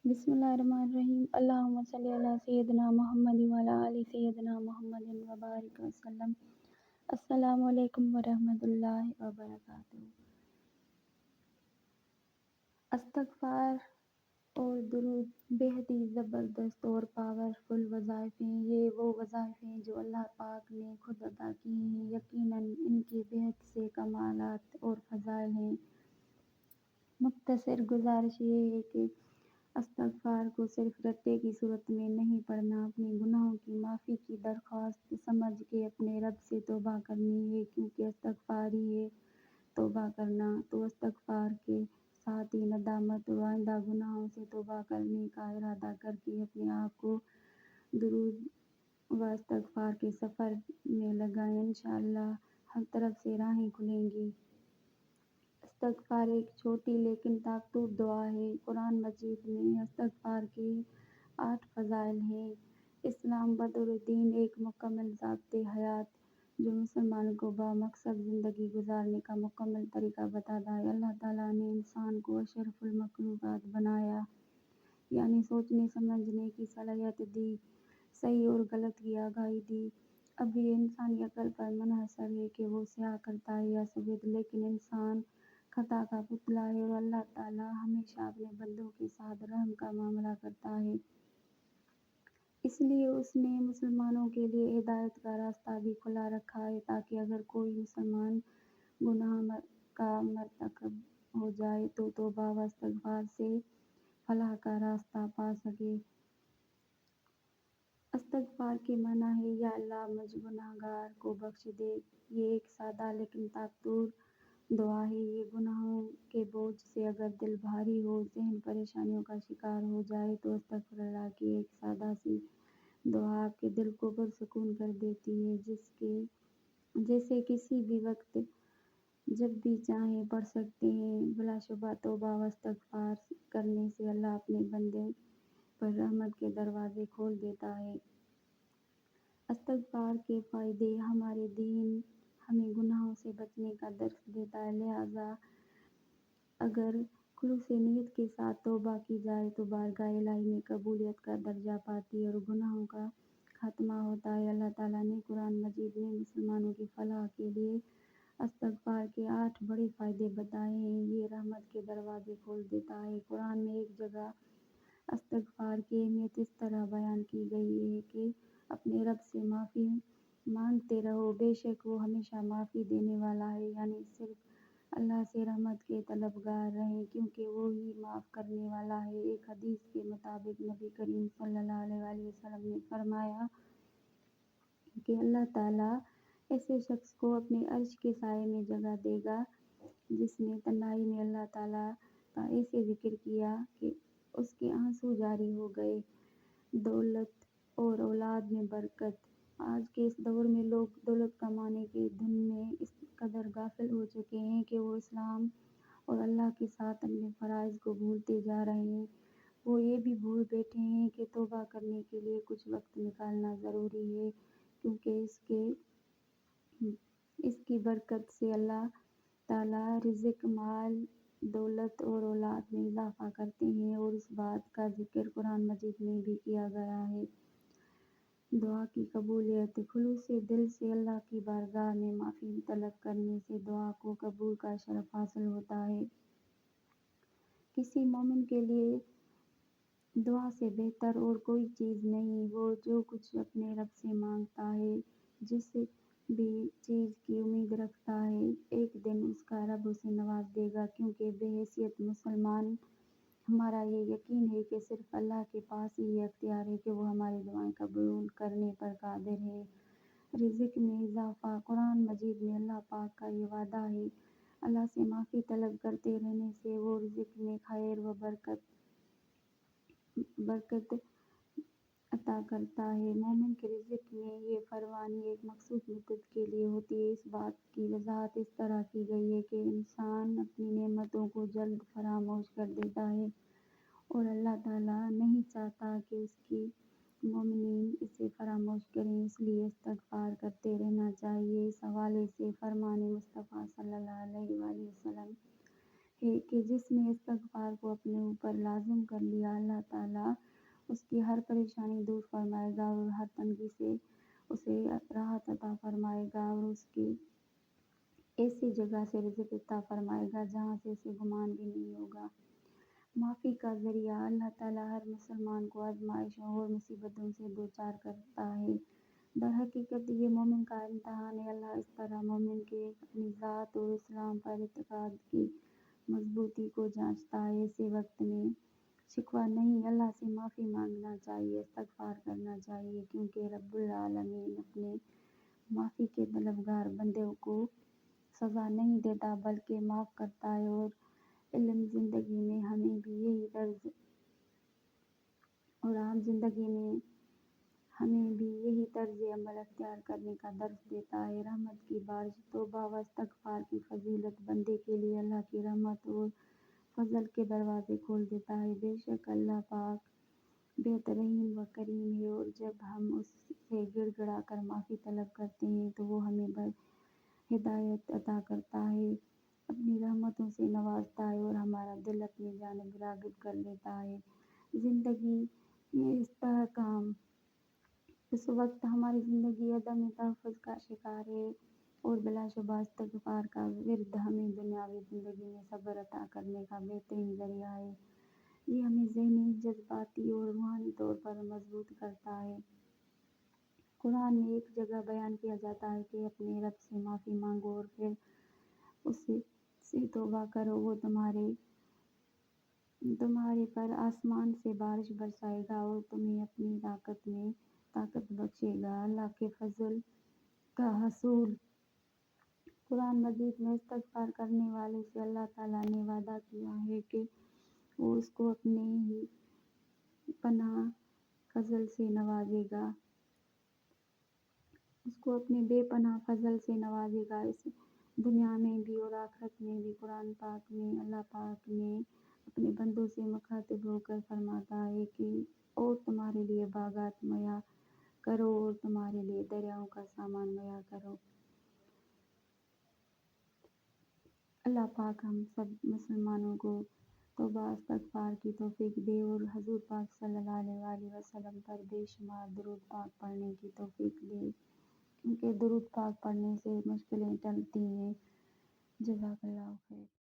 بسم اللہ الرحمن الرحیم۔ اللہم صلی علی سیدنا محمد وعلی آل سیدنا محمد وبارک وسلم۔ السلام علیکم ورحمۃ اللہ وبرکاتہ۔ استغفار اور درود بہت ہی زبردست اور پاورفل وظائف ہیں۔ یہ وہ وظائف ہیں جو اللہ پاک نے خود عطا کی ہیں۔ یقیناً ان کے بہت سے کمالات اور فضائل ہیں۔ مختصر گزارش یہ ہے کہ استغفار کو صرف رٹے کی صورت میں نہیں پڑھنا، اپنے گناہوں کی معافی کی درخواست سمجھ کے اپنے رب سے توبہ کرنی ہے، کیونکہ استغفار ہی ہے توبہ کرنا۔ تو استغفار کے ساتھ ہی ندامت اور آئندہ گناہوں سے توبہ کرنے کا ارادہ کر کے اپنے آپ کو درود و استغفار کے سفر میں لگائیں۔ انشاءاللہ ہر طرف سے راہیں کھلیں گی۔ استغفار ایک چھوٹی لیکن طاقتور دعا ہے۔ قرآن مجید میں استغفار کے 8 فضائل ہیں۔ اسلام بدرالدین ایک مکمل ضابطۂ حیات جو مسلمان کو بامقصد زندگی گزارنے کا مکمل طریقہ بتاتا ہے۔ اللہ تعالیٰ نے انسان کو اشرف المخلوقات بنایا، یعنی سوچنے سمجھنے کی صلاحیت دی، صحیح اور غلط کی آگاہی دی۔ اب یہ انسانی عقل پر منحصر ہے کہ وہ سیاہ کرتا ہے یا سفید، لیکن انسان خطا کا پتلا ہے اور اللہ تعالیٰ ہمیشہ اپنے بندوں کے ساتھ رحم کا معاملہ کرتا ہے۔ اس لیے اس نے مسلمانوں کے لیے ہدایت کا راستہ بھی کھلا رکھا ہے، تاکہ اگر کوئی مسلمان گناہ کا مرتکب ہو جائے تو توبہ و استغفار سے فلاح کا راستہ پا سکے۔ استغفار کے معنی ہے یا اللہ مجھ گناہ گار کو بخش دے۔ یہ ایک سادہ لیکن طاقتور دعا ہے۔ یہ گناہوں کے بوجھ سے اگر دل بھاری ہو، ذہن پریشانیوں کا شکار ہو جائے تو استغفر اللہ کی ایک سادہ سی دعا آپ کے دل کو پرسکون کر دیتی ہے، جسے کسی بھی وقت جب بھی چاہیں پڑھ سکتے ہیں۔ بلا شبہ توبہ و استغفار کرنے سے اللہ اپنے بندے پر رحمت کے دروازے کھول دیتا ہے۔ استغفار کے فائدے: ہمارے دین ہمیں گناہوں سے بچنے کا درس دیتا ہے، لہٰذا اگر خلوص نیت کے ساتھ توبہ کی جائے تو بارگاہ الہی میں قبولیت کا درجہ پاتی ہے اور گناہوں کا خاتمہ ہوتا ہے۔ اللہ تعالیٰ نے قرآن مجید میں مسلمانوں کی فلاح کے لیے استغفار کے 8 بڑے فائدے بتائے ہیں۔ یہ رحمت کے دروازے کھول دیتا ہے۔ قرآن میں ایک جگہ استغفار کی اہمیت اس طرح بیان کی گئی ہے کہ اپنے رب سے معافی مانگتے رہو، بے شک وہ ہمیشہ معافی دینے والا ہے، یعنی صرف اللہ سے رحمت کے طلبگار رہیں، کیونکہ وہ ہی معاف کرنے والا ہے۔ ایک حدیث کے مطابق نبی کریم صلی اللہ علیہ وسلم نے فرمایا کہ اللہ تعالیٰ ایسے شخص کو اپنے عرش کے سائے میں جگہ دے گا جس نے تنہائی میں اللہ تعالیٰ کا ایسے ذکر کیا کہ اس کے آنسو جاری ہو گئے۔ دولت اور اولاد میں برکت: آج کے اس دور میں لوگ دولت کمانے کی دھن میں اس قدر غافل ہو چکے ہیں کہ وہ اسلام اور اللہ کے ساتھ اپنے فرائض کو بھولتے جا رہے ہیں۔ وہ یہ بھی بھول بیٹھے ہیں کہ توبہ کرنے کے لیے کچھ وقت نکالنا ضروری ہے، کیونکہ اس کی برکت سے اللہ تعالیٰ رزق، مال، دولت اور اولاد میں اضافہ کرتے ہیں، اور اس بات کا ذکر قرآن مجید میں بھی کیا گیا ہے۔ دعا کی قبولیت: خلوص دل سے اللہ کی بارگاہ میں معافی طلب کرنے سے دعا کو قبول کا شرف حاصل ہوتا ہے۔ کسی مومن کے لیے دعا سے بہتر اور کوئی چیز نہیں۔ وہ جو کچھ اپنے رب سے مانگتا ہے، جس بھی چیز کی امید رکھتا ہے، ایک دن اس کا رب اسے نواز دے گا، کیونکہ بحیثیت مسلمان ہمارا یہ یقین ہے کہ صرف اللہ کے پاس ہی یہ اختیار ہے کہ وہ ہماری دعائیں قبول کرنے پر قادر ہے۔ رزق میں اضافہ: قرآن مجید میں اللہ پاک کا یہ وعدہ ہے، اللہ سے معافی طلب کرتے رہنے سے وہ رزق میں خیر و برکت عطا کرتا ہے۔ مومن کے رزق میں یہ فراوانی ایک مخصوص مدت کے لیے ہوتی ہے۔ اس بات کی وضاحت اس طرح کی گئی ہے کہ انسان اپنی نعمتوں کو جلد فراموش کر دیتا ہے اور اللہ تعالیٰ نہیں چاہتا کہ اس کے مومنین اسے فراموش کریں، اس لیے استغفار کرتے رہنا چاہیے۔ اس حوالے سے فرمان مصطفیٰ صلی اللہ علیہ وسلم ہے کہ جس نے استغفار کو اپنے اوپر لازم کر لیا، اللہ تعالیٰ اس کی ہر پریشانی دور فرمائے گا اور ہر تنگی سے اسے راحت عطا فرمائے گا، اور اس کی ایسی جگہ سے رزق عطا فرمائے گا جہاں سے اسے گمان بھی نہیں ہوگا۔ معافی کا ذریعہ: اللہ تعالیٰ ہر مسلمان کو آزمائشوں اور مصیبتوں سے دوچار کرتا ہے۔ در حقیقت یہ مومن کا امتحان ہے۔ اللہ اس طرح مومن کے اپنی ذات اور اسلام پر اعتقاد کی مضبوطی کو جانچتا ہے۔ ایسے وقت میں شکوہ نہیں، اللہ سے معافی مانگنا چاہیے، استغفار کرنا چاہیے، کیونکہ رب العالمین اپنے معافی کے طلبگار بندوں کو سزا نہیں دیتا بلکہ معاف کرتا ہے، اور عام زندگی میں ہمیں بھی یہی طرز عمل اختیار کرنے کا درس دیتا ہے۔ رحمت کی بارش: توبہ و استغفار کی فضیلت بندے کے لیے اللہ کی رحمت اور فضل کے دروازے کھول دیتا ہے۔ بے شک اللہ پاک بہت رحیم و کریم ہے، اور جب ہم اس سے گڑ گڑا کر معافی طلب کرتے ہیں تو وہ ہمیں ہدایت عطا کرتا ہے، اپنی رحمتوں سے نوازتا ہے اور ہمارا دل اپنی جانب راغب کر لیتا ہے۔ زندگی میں استحکام: اس وقت ہماری زندگی عدم تحفظ کا شکار ہے، اور بلا شبہ استغفار کا ورد ہمیں دنیاوی زندگی میں صبر عطا کرنے کا بہترین ذریعہ ہے۔ یہ ہمیں ذہنی، جذباتی اور روحانی طور پر مضبوط کرتا ہے۔ قرآن میں ایک جگہ بیان کیا جاتا ہے کہ اپنے رب سے معافی مانگو اور پھر اس سے توبہ کرو، وہ تمہارے پر آسمان سے بارش برسائے گا اور تمہیں اپنی طاقت بخشے گا۔ اللہ کے فضل کا حصول: قرآن مجید میں استغفار کرنے والے سے اللہ تعالیٰ نے وعدہ کیا ہے کہ وہ اس کو اپنے بے پناہ فضل سے نوازے گا، اس دنیا میں بھی اور آخرت میں بھی۔ قرآن پاک میں اللہ پاک نے اپنے بندوں سے مخاطب ہو کر فرمایا ہے کہ اور تمہارے لیے باغات مہیا کرو اور تمہارے لیے دریاؤں کا سامان مہیا کرو۔ اللہ پاک ہم سب مسلمانوں کو توبہ استغفار کی توفیق دے اور حضور پاک صلی اللہ علیہ وسلم پر بے شمار درود پاک پڑھنے کی توفیق دے، کیونکہ درود پاک پڑھنے سے مشکلیں ٹلتی ہیں۔ جزاک اللہ خیر۔